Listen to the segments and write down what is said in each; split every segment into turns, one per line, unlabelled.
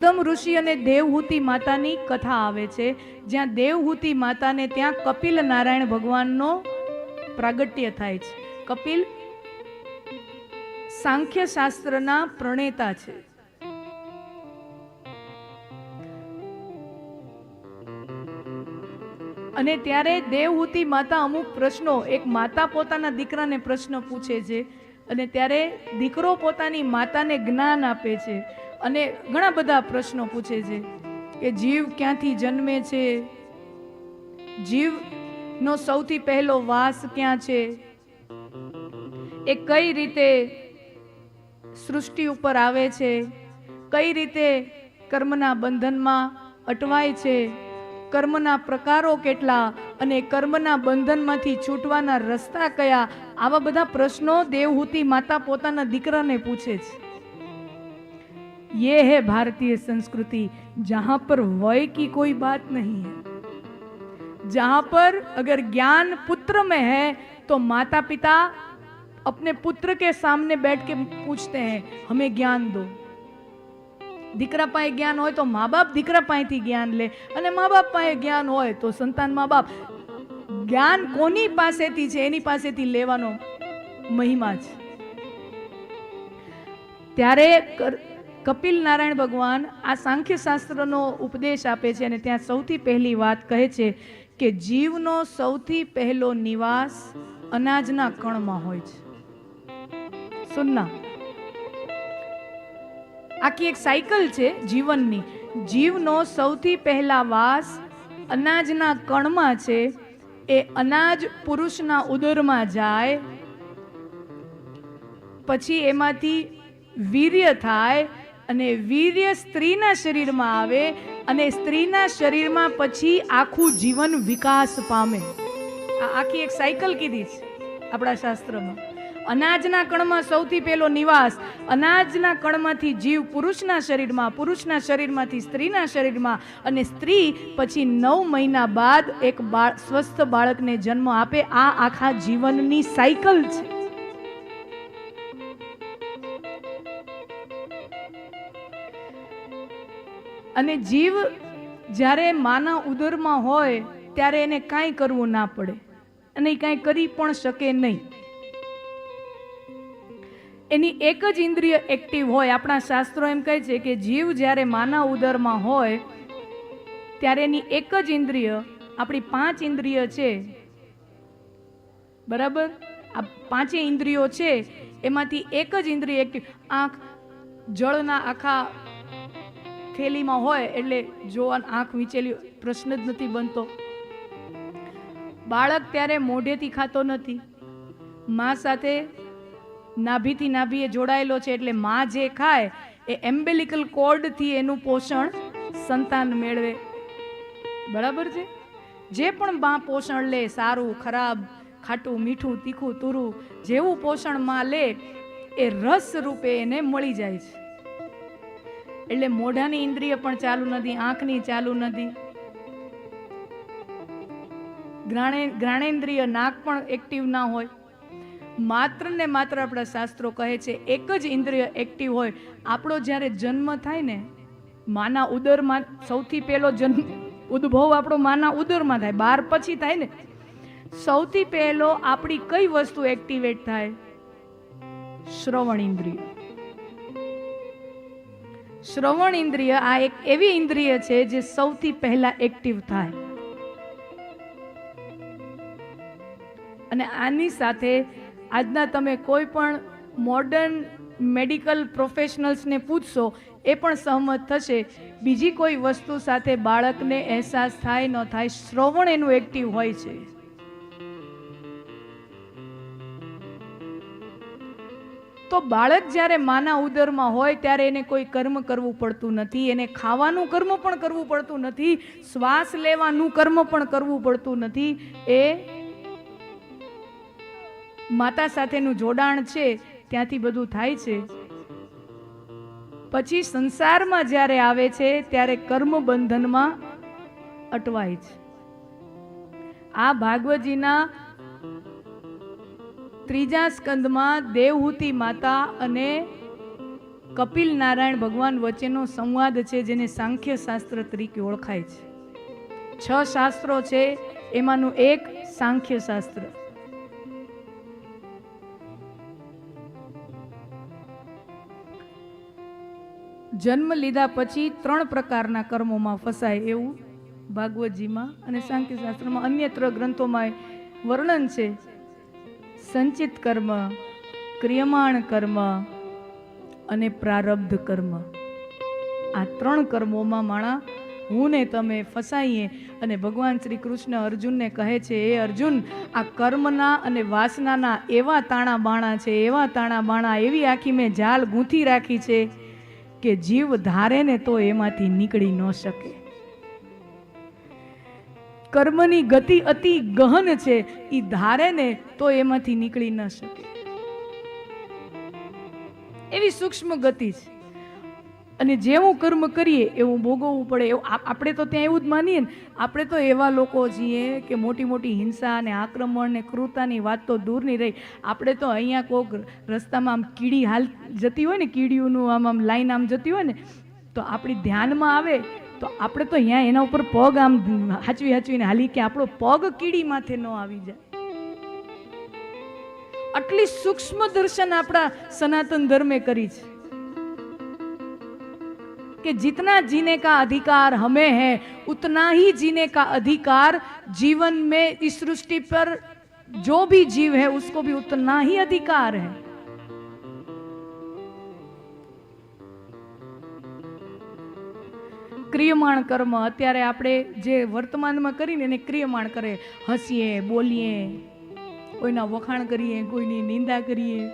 ગૌતમ ઋષિ અને દેવહૂતિ માતાની કથા આવે છે, જ્યાં દેવહૂતિ માતાને ત્યાં કપિલ નારાયણ ભગવાનનો પ્રાગટ્ય થાય છે. કપિલ સાંખ્ય શાસ્ત્રના પ્રણેતા છે. અને ત્યારે દેવહૂતિ માતા અમુક પ્રશ્નો, એક માતા પોતાના દીકરાને પ્રશ્ન પૂછે છે, અને ત્યારે દીકરો પોતાની માતાને જ્ઞાન આપે છે અને ઘણા બધા પ્રશ્નો પૂછે છે કે જીવ ક્યાંથી જન્મે છે, જીવનો સૌથી પહેલો વાસ ક્યાં છે, એ કઈ રીતે સૃષ્ટિ ઉપર આવે છે, કઈ રીતે કર્મના બંધનમાં અટવાય છે, કર્મના પ્રકારો કેટલા અને કર્મના બંધનમાંથી છૂટવાના રસ્તા કયા. આવા બધા પ્રશ્નો દેવહૂતિ માતા પોતાના દીકરાને પૂછે છે. ये है भारतीय संस्कृति जहां पर वय की कोई बात नहीं है, जहां पर अगर ज्ञान पुत्र में है तो माता पिता अपने पुत्र के सामने बैठ के पूछते हैं हमें ज्ञान दो. દીકરા પાસે જ્ઞાન હોય તો મા બાપ દીકરા પાસેથી જ્ઞાન લે, અને મા બાપ પાસે જ્ઞાન હોય તો સંતાન મા બાપ. જ્ઞાન કોની પાસેથી છે એની પાસેથી લેવાનો મહિમા છે. ત્યારે કપિલ નારાયણ ભગવાન આ સાંખ્ય શાસ્ત્રનો ઉપદેશ આપે છે, અને ત્યાં સૌથી પહેલી વાત કહે છે કે જીવનો સૌથી પહેલો નિવાસ અનાજના કણમાં હોય છે. સુન્ના આખી એક સાયકલ છે જીવનની. જીવનો સૌથી પહેલા વાસ અનાજના કણમાં છે. એ અનાજ પુરુષના ઉદરમાં જાય, પછી એમાંથી વીર્ય થાય, અને વીર્ય સ્ત્રીના શરીરમાં આવે, અને સ્ત્રીના શરીરમાં પછી આખું જીવન વિકાસ પામે. આ આખી એક સાયકલ કીધી છે આપણા શાસ્ત્રમાં. અનાજના કણમાં સૌથી પહેલો નિવાસ, અનાજના કણમાંથી જીવ પુરુષના શરીરમાં, પુરુષના શરીરમાંથી સ્ત્રીના શરીરમાં, અને સ્ત્રી પછી 9 મહિના બાદ એક સ્વસ્થ બાળકને જન્મ આપે. આ આખા જીવનની સાયકલ છે. અને જીવ જ્યારે માના ઉદરમાં હોય ત્યારે એને કાંઈ કરવું ના પડે, અને કાંઈ કરી પણ શકે નહીં. એની એક જ ઇન્દ્રિય એક્ટિવ હોય. આપણા શાસ્ત્રો એમ કહે છે કે જીવ જ્યારે માના ઉદરમાં હોય ત્યારે એની એક જ ઇન્દ્રિય, આપણી 5 ઇન્દ્રિય છે બરાબર, આ 5 ઇન્દ્રિયો છે એમાંથી એક જ ઇન્દ્રિય એક્ટિવ. આંખ જળના આખા થેલીમાં હોય એટલે જોવાનું, આંખ વીંચેલી પ્રશ્ન જ નથી બનતો. બાળક ત્યારે મોઢેથી ખાતો નથી, મા સાથે નાભીથી નાભીએ જોડાયેલો છે, એટલે મા જે ખાય એ એમ્બેલિકલ કોર્ડથી એનું પોષણ સંતાન મેળવે. બરાબર છે. જે પણ મા પોષણ લે, સારું ખરાબ, ખાટું મીઠું તીખું તુરું, જેવું પોષણ મા લે એ રસ રૂપે એને મળી જાય છે. એટલે મોઢાની ઇન્દ્રિય પણ ચાલુ નથી, આંખની ચાલુ નથી, ઘ્રાણેન્દ્રિય નાક પણ એક્ટિવ ના હોય. માત્ર ને માત્ર આપણા શાસ્ત્રો કહે છે એક જ ઇન્દ્રિય એક્ટિવ હોય. આપણો જ્યારે જન્મ થાય ને, માના ઉદરમાં સૌથી પહેલો જન્મ ઉદ્ભવ આપણો માના ઉદરમાં થાય, 12 પછી થાય ને. સૌથી પહેલો આપણી કઈ વસ્તુ એક્ટિવેટ થાય? શ્રવણ ઇન્દ્રિય. શ્રવણ ઇન્દ્રિય આ એક એવી ઇન્દ્રિય છે જે સૌથી પહેલા એક્ટિવ થાય. અને આની સાથે આજના તમે કોઈ પણ મોડર્ન મેડિકલ પ્રોફેશનલ્સને પૂછશો, એ પણ સહમત થશે, બીજી કોઈ વસ્તુ સાથે બાળકને અહેસાસ થાય ન થાય, શ્રવણ એનું એક્ટિવ હોય છે. તો બાળક જ્યારે માના ઉદરમાં હોય ત્યારે એને કોઈ કર્મ કરવું પડતું નથી, એને ખાવાનું કર્મ પણ કરવું પડતું નથી, શ્વાસ લેવાનું કર્મ પણ કરવું પડતું નથી. એ માતા સાથેનું જોડાણ છે ત્યાંથી બધું થાય છે. પછી સંસારમાં જ્યારે આવે છે ત્યારે કર્મ બંધનમાં અટવાય છે. આ ભાગવતજીના 3જા સ્કંદમાં દેવહૂતિ માતા અને કપિલ નારાયણ ભગવાન વચ્ચેનો સંવાદ છે, જેને સાંખ્ય શાસ્ત્ર તરીકે ઓળખાય છે. 6 શાસ્ત્રો છે, એમાંનું એક સાંખ્ય શાસ્ત્ર. જન્મ લીધા પછી 3 પ્રકારના કર્મોમાં ફસાય એવું ભાગવતજીમાં અને સાંખ્ય શાસ્ત્રમાં અન્યત્ર ગ્રંથોમાં વર્ણન છે. સંચિત કર્મ, ક્રિયમાણ કર્મ અને પ્રારબ્ધ કર્મ. આ 3 કર્મોમાં માણા હું ને તમે ફસાઈએ. અને ભગવાન શ્રી કૃષ્ણ અર્જુનને કહે છે, એ અર્જુન, આ કર્મના અને વાસનાના એવા તાણા બાણા છે, એવા તાણા બાણા, એવી આખી મેં જાળ ગૂંથી રાખી છે કે જીવ ધારે ને તો એમાંથી નીકળી ન શકે. કર્મની ગતિ અતિ ગહન છે, ઈ ધારે ને તો એમાંથી નીકળી ન શકે. એવી સૂક્ષ્મ ગતિ છે. અને જેવું કર્મ કરીએ એવું ભોગવવું પડે. એવું આપણે તો ત્યાં એવું જ માનીએ ને. આપણે તો એવા લોકો છીએ કે મોટી મોટી હિંસા અને આક્રમણ ને ક્રૂરતાની વાત તો દૂરની રહી. આપણે તો અહીંયા કોક રસ્તામાં આમ કીડી હાલ જતી હોય ને, કીડીઓનું આમ લાઈન આમ જતી હોય ને, તો આપણી ધ્યાનમાં આવે તો આપણે તો અહીંયા એના ઉપર પગ આમ હાચવીને હાલી કે આપણો પગ કીડી માથે ન આવી જાય. આટલી સૂક્ષ્મ દર્શન આપણા સનાતન ધર્મે કરી છે कि जितना जीने का अधिकार हमें है उतना ही जीने का अधिकार जीवन में इस सृष्टि पर जो भी जीव है उसको भी उतना ही अधिकार है. क्रियमाण कर्म અત્યારે આપણે જે વર્તમાનમાં કરીને એને ક્રિયમાણ કરે. હસીએ, બોલીએ, કોઈના વખાણ કરીએ, કોઈની નિંદા કરીએ,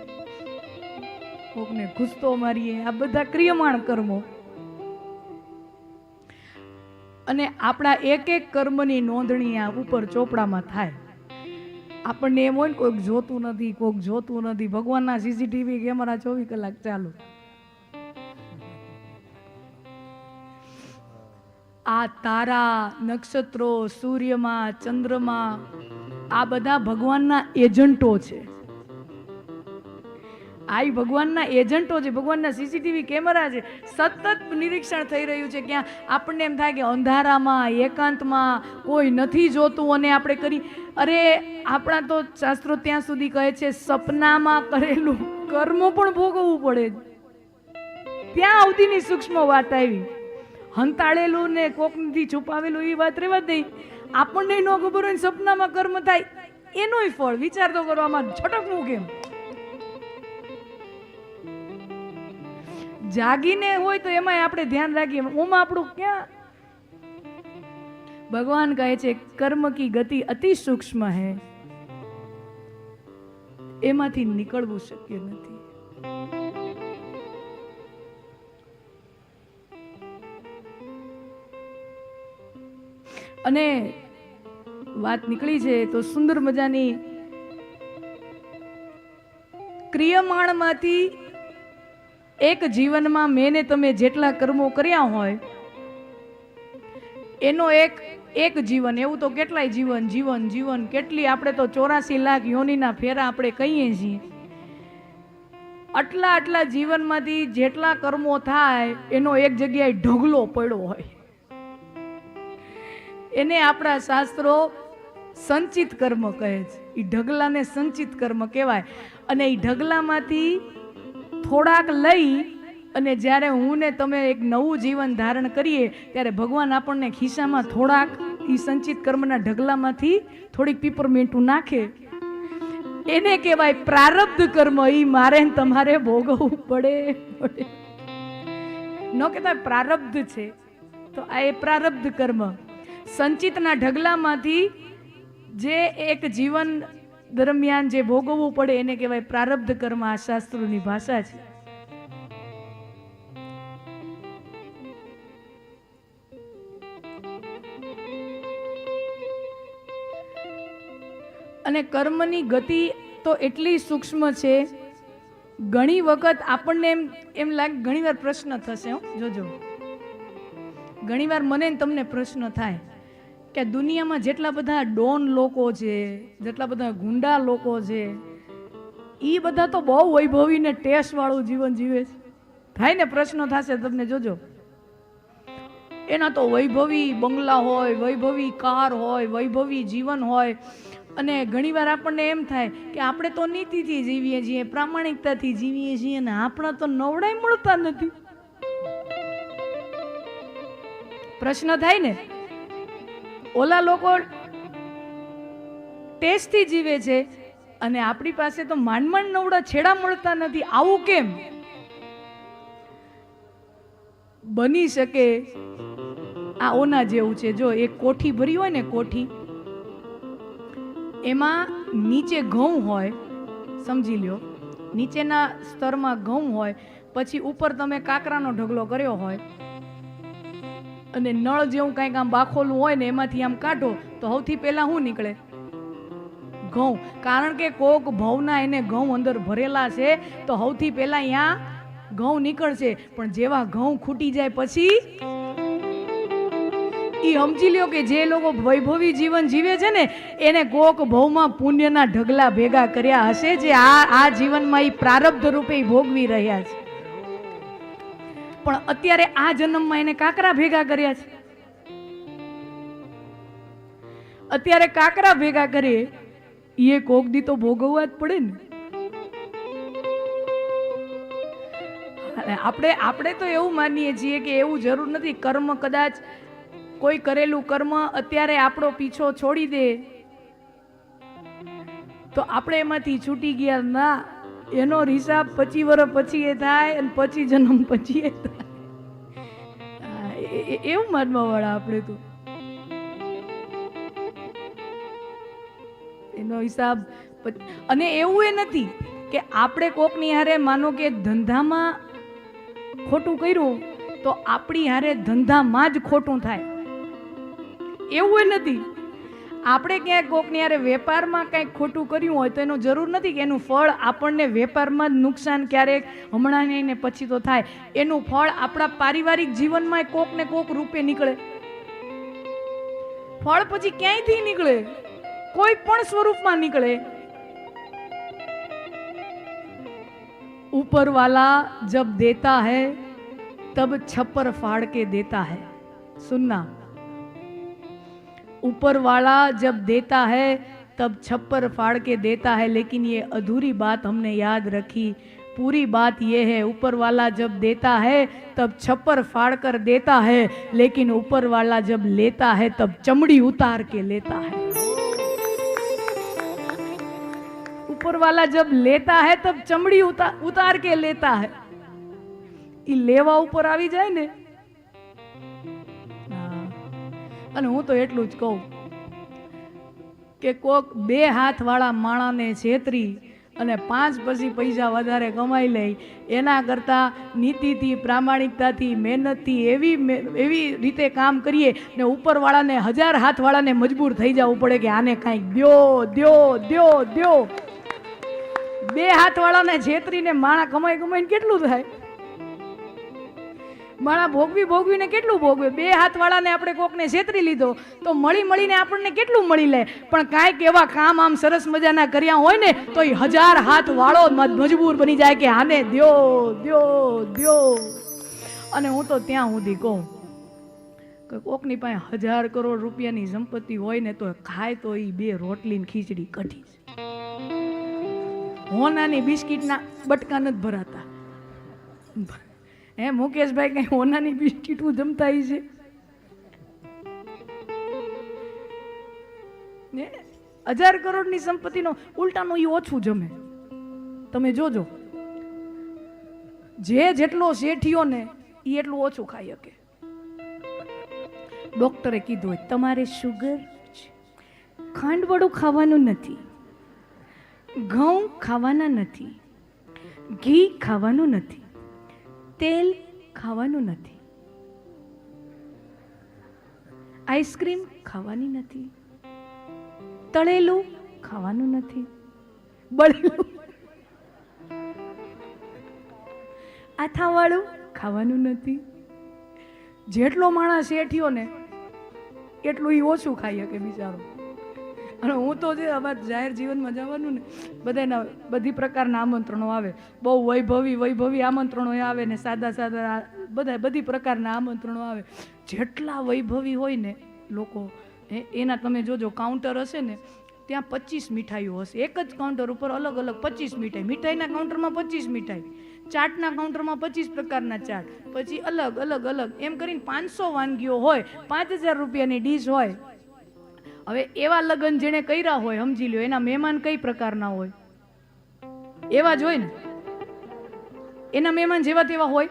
કોકને ગુસ્સો મારીએ, આ બધા ક્રિયમાણ કર્મો. અને આપણા એક એક કર્મની નોંધણી આ ઉપર ચોપડામાં થાય. આપણને એમ હોય ને કોઈક જોતું નથી, કોઈક જોતું નથી. ભગવાનના સીસીટીવી કેમેરા 24 કલાક ચાલુ. આ તારા, નક્ષત્રો, સૂર્યમાં, ચંદ્રમાં, આ બધા ભગવાનના એજન્ટો છે. આ ભગવાનના એજન્ટો છે, ભગવાનના સીસીટીવી કેમેરા છે. સતત નિરીક્ષણ થઈ રહ્યું છે. ક્યાં આપણને એમ થાય કે અંધારામાં, એકાંતમાં કોઈ નથી જોતું અને આપણે કરી. અરે આપણા તો શાસ્ત્રો ત્યાં સુધી કહે છે સપનામાં કરેલું કર્મ પણ ભોગવવું પડે. ત્યાં સુધીની સૂક્ષ્મ વાત આવી. હંતાળેલું ને કોકથી છુપાવેલું એ વાત રહેવા દઈ. આપણને ન ખબર હોય સપનામાં કર્મ થાય એનોય ફળ વિચાર તો કરવામાં છટકવું કેમ? જાગીને હોય તો એમાં આપણે ધ્યાન રાખીએ. ઓમાં આપણું ક્યાં? ભગવાન કહે છે કર્મ કી ગતિ અતિ સૂક્ષ્મ હૈ, એમાંથી નીકળવું શક્ય નથી. અને વાત નીકળી છે તો સુંદર મજાની ક્રિયમાણમાંથી એક જીવનમાં મેં ને તમે જેટલા કર્મો કર્યા હોય એનો એક જીવન, એવું તો કેટલાય જીવન કેટલી, આપણે તો 84 લાખ યોનિના ફેરા આપણે કહીએ છીએ. આટલા જીવનમાંથી જેટલા કર્મો થાય એનો એક જગ્યાએ ઢગલો પડ્યો હોય, એને આપણા શાસ્ત્રો સંચિત કર્મ કહે છે. એ ઢગલાને સંચિત કર્મ કહેવાય. અને એ ઢગલામાંથી થોડાક લઈ અને જ્યારે હું ને તમે એક નવું જીવન ધારણ કરીએ ત્યારે ભગવાન આપણને ખિસ્સામાં થોડાક એ સંચિત કર્મના ઢગલામાંથી થોડીક પીપરમીંટું નાખે. એને કહેવાય પ્રારબ્ધ કર્મ. એ મારે તમારે ભોગવવું પડે. ન કહેતા પ્રારબ્ધ છે તો આ એ પ્રારબ્ધ કર્મ. સંચિતના ઢગલામાંથી જે એક જીવન દરમિયાન જે ભોગવવું પડે એને કહેવાય પ્રારબ્ધ કર્મ. આ શાસ્ત્રોની ભાષા છે. અને કર્મની ગતિ તો એટલી સૂક્ષ્મ છે. ઘણી વખત આપણને એમ લાગે, ઘણી વાર પ્રશ્ન થશે, જોજો, ઘણી વાર મને તમને પ્રશ્ન થાય કે દુનિયામાં જેટલા બધા ડોન લોકો છે, જેટલા બધા ગુંડા લોકો છે, એ બધા તો બહુ વૈભવી ને ટેસ્ટ વાળું જીવન જીવે છે. થાય ને, પ્રશ્નો થશે તમને, જોજો. એના તો વૈભવી બંગલા હોય, વૈભવી કાર હોય, વૈભવી જીવન હોય. અને ઘણીવાર આપણને એમ થાય કે આપણે તો નીતિથી જીવીએ છીએ, પ્રામાણિકતાથી જીવીએ છીએ, અને આપણા તો નવડાઈ મળતા નથી. પ્રશ્ન થાય ને. ઓલા લોકો ટેસ્ટથી જીવે છે અને આપણી પાસે તો માંડ માંડ નવડા છેડા મળતા નથી. આવું કેમ બની શકે? આ ઓના જેવું છે. જો એક કોઠી ભરી હોય ને, કોઠી, એમાં નીચે ઘઉં હોય, સમજી લ્યો, નીચેના સ્તરમાં ઘઉં હોય, પછી ઉપર તમે કાકરાનો ઢગલો કર્યો હોય, અને નળ જેવું કંઈક આમ બાખોલું હોય ને, એમાંથી આમ કાઢો તો સૌથી પહેલા શું નીકળે? ઘઉં. કારણ કે કોક ભવના એને ઘઉં અંદર ભરેલા છે, તો સૌથી પહેલા અહીંયા ઘઉં નીકળશે. પણ જેવા ઘઉં ખૂટી જાય પછી ઈ સમજી લ્યો કે જે લોકો વૈભવી જીવન જીવે છે ને, એને કોક ભવમાં પુણ્યના ઢગલા ભેગા કર્યા હશે, જે આ જીવનમાં ઈ પ્રારબ્ધ રૂપે ભોગવી રહ્યા છે. પણ અત્યારે આ જન્મમાં એને કાકરા ભેગા કર્યા છે. અત્યારે કાકરા ભેગા કરીએ, એ કોક દી તો ભોગવવા જ પડે ને. આપણે તો એવું માનીએ છીએ કે એવું જરૂર નથી. કર્મ, કદાચ કોઈ કરેલું કર્મ અત્યારે આપણો પીછો છોડી દે તો આપણે એમાંથી છૂટી ગયા. ના, એનો હિસાબ 25 વર્ષ પછી એ થાય અને 25 જન્મ પછી એ થાય. એવું માનવા વાળા આપણે તો. એનો હિસાબ. અને એવું એ નથી કે આપણે કોકની હારે, માનો કે ધંધામાં ખોટું કર્યું તો આપણી હારે ધંધામાં જ ખોટું થાય, એવું એ નથી. આપણે ક્યાંક કોકની હારે વેપારમાં કંઈક ખોટું કર્યું હોય તો એનું જરૂર નથી કે એનું ફળ આપણને વેપારમાં જ નુકસાન ક્યારેક હમણાં નહીં ને પછી તો થાય. એનું ફળ આપણા પારિવારિક જીવનમાં કોક ને કોક રૂપે નીકળે. ફળ પછી ક્યાંયથી નીકળે? કોઈ પણ સ્વરૂપમાં નીકળે. ऊपर वाला जब देता है तब छप्पर फाड़ के देता है. सुनना, ऊपर वाला जब देता है तब छप्पर फाड़ के देता है, लेकिन ये अधूरी बात हमने याद रखी. पूरी बात ये है, ऊपर वाला जब देता है तब छप्पर फाड़ कर देता है, लेकिन ऊपर वाला जब लेता है तब चमड़ी उतार के लेता है. ऊपर वाला जब लेता है तब चमड़ी उतार के लेता है. ई लेवा ऊपर આવી જાય ને. અને હું તો એટલું જ કહું કે કોક 2 હાથ વાળા માણાને છેતરી અને 5 પછી પૈસા વધારે કમાઈ લે, એના કરતા નીતિથી, પ્રામાણિકતાથી, મહેનતથી એવી રીતે કામ કરીએ ને ઉપરવાળાને 1000 હાથ વાળાને મજબૂર થઈ જવું પડે કે આને કાંઈક દ્યો દ્યો દ્યો દ્યો. 2 હાથ વાળાને છેતરીને માણા કમાઈને કેટલું થાય? માણા ભોગવીને કેટલું ભોગવે? 2 હાથ વાળાને આપણે કોકને છેતરી લીધો તો મળીને આપણને કેટલું મળી લે. પણ કાંઈક એવા કામ આમ સરસ મજાના કર્યા હોય ને તો એ 1000 હાથ વાળો મજબૂર બની જાય કે આને દ્યો દ્યો દ્યો. અને હું તો ત્યાં સુધી કહું કે કોકની પાસે 1000 કરોડ રૂપિયાની સંપત્તિ હોય ને તો ખાય તો એ 2 રોટલી ને ખીચડી કઢી છે. હોનાની બિસ્કીટના બટકા નથી ભરાતા. હે મુકેશભાઈ, કઈ હોનાની બિસ્કીટું જમતા છે? 1000 કરોડની સંપત્તિનો ઉલટાનું એ ઓછું જમે. તમે જોજો, જેટલો શેઠિયો ને એ એટલું ઓછું ખાઈ શકે. ડોક્ટરે કીધું હોય તમારે શુગર, ખાંડવાળું ખાવાનું નથી, ઘઉં ખાવાના નથી, ઘી ખાવાનું નથી, તેલ ખાવાનું નથી, આઈસ્ક્રીમ ખાવાની નથી, તળેલું ખાવાનું નથી, બળેલું આથાવાળું ખાવાનું નથી. જેટલો માણસ શેઠિયો ને એટલું એ ઓછું ખાઈ શકે બિચારો. અને હું તો જે અમારા જાહેર જીવનમાં જવાનું ને બધાના બધી પ્રકારના આમંત્રણો આવે, બહુ વૈભવી આમંત્રણો આવે ને સાદા સાદા બધી પ્રકારના આમંત્રણો આવે. જેટલા વૈભવી હોય ને લોકો એના તમે જોજો કાઉન્ટર હશે ને ત્યાં 25 મીઠાઈઓ હશે. એક જ કાઉન્ટર ઉપર અલગ અલગ 25 મીઠાઈ. મીઠાઈના કાઉન્ટરમાં 25 મીઠાઈ, ચાટના કાઉન્ટરમાં 25 પ્રકારના ચાટ, પછી અલગ અલગ એમ કરીને 500 વાનગીઓ હોય, 5000 રૂપિયાની ડીશ હોય. હવે એવા લગ્ન જેણે કર્યા હોય સમજી લ્યો એના મહેમાન કઈ પ્રકારના હોય, એવા જ હોય ને. એના મહેમાન જેવા તેવા હોય,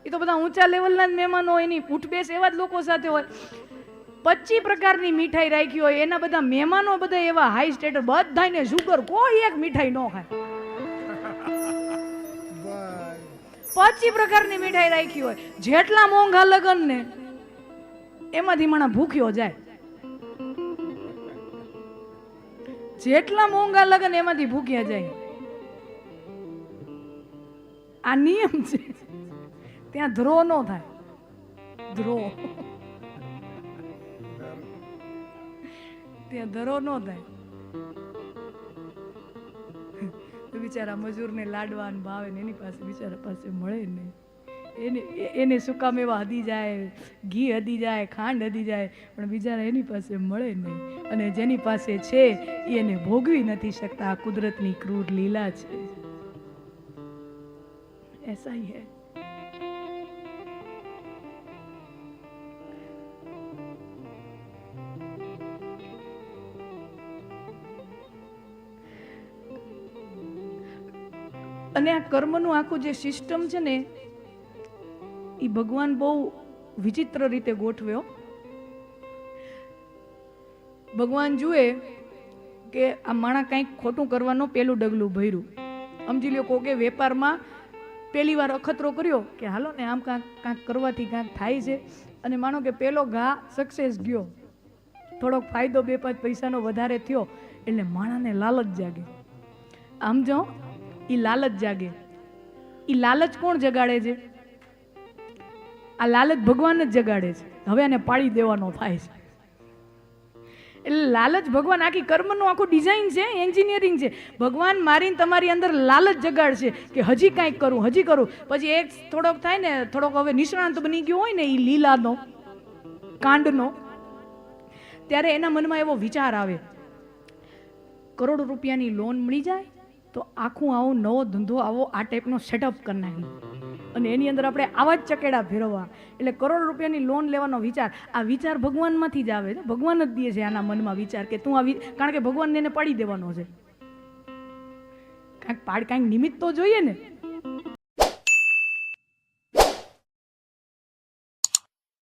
એ તો બધા ઊંચા લેવલના જ મહેમાન હોય, એની ઉઠબેસ એવા જ લોકો સાથે હોય. 25 પ્રકારની મીઠાઈ રાખી હોય, એના બધા મહેમાનો બધા એવા હાઈ સ્ટેટસ, બધાને શુગર, કોઈ એક મીઠાઈ ન ખાય. 25 પ્રકારની મીઠાઈ રાખી હોય. જેટલા મોંઘા લગ્ન ને એમાંથી માણા ભૂખ્યો જાય. જેટલા મોંઘા લગ્ન એમાંથી ભૂખ્યા જાય. આ નિયમ છે. ત્યાં ધ્રો નો થાય, ધ્રો ત્યાં ધરો નો થાય. બિચારા મજૂરને લાડવા ભાવે ને એની પાસે બિચારા પાસે મળે નહીં. એને સુકા મેવા હદી જાય, ઘી હદી જાય, ખાંડ હદી જાય, પણ બિચારા એની પાસે મળે નહીં. અને જેની પાસે છે એને ભોગવી નથી શકતા. આ કુદરતની ક્રૂર લીલા છે. ऐसा ही है. અને આ કર્મનું આખું જે સિસ્ટમ છે ને એ ભગવાન બહુ વિચિત્ર રીતે ગોઠવ્યો. ભગવાન જુએ કે આ માણા કંઈક ખોટું કરવાનો પેલું ડગલું ભર્યું. સમજી લ્યો કોકે વેપારમાં પહેલી વાર અખતરો કર્યો કે હાલો ને આમ કાંક કરવાથી કાંક થાય છે, અને માનો કે પેલો ઘા સક્સેસ ગયો, થોડોક ફાયદો 2-5 પૈસાનો વધારે થયો, એટલે માણાને લાલચ જાગે. આમ જો એ લાલચ જાગે. એ લાલચ કોણ જગાડે છે? આ લાલચ ભગવાન જ જગાડે છે. હવે આને પાડી દેવાનો થાય છે. એટલે લાલચ ભગવાન આખી કર્મનું આખું ડિઝાઇન છે, એન્જિનિયરિંગ છે. ભગવાન મારીને તમારી અંદર લાલચ જગાડશે કે હજી કાંઈક કરું, હજી કરું. પછી એક થોડોક થાય ને, થોડોક હવે નિષ્ણાંત બની ગયો હોય ને એ લીલાનો, કાંડનો, ત્યારે એના મનમાં એવો વિચાર આવે, કરોડ રૂપિયાની લોન મળી જાય તો આખું આવો નવો ધંધો આવો આ ટાઈપનો સેટઅપ કરી નાખી, અને એની અંદર આપણે આવા જ ચકેડા ફેરવવા. એટલે કરોડ રૂપિયાની લોન લેવાનો વિચાર, આ વિચાર ભગવાનમાંથી જ આવે છે. ભગવાન જ દે છે આના મનમાં વિચાર કે તું કારણ કે ભગવાનને એને પાડી દેવાનો છે. કાંઈક નિમિત્ત તો જોઈએ ને.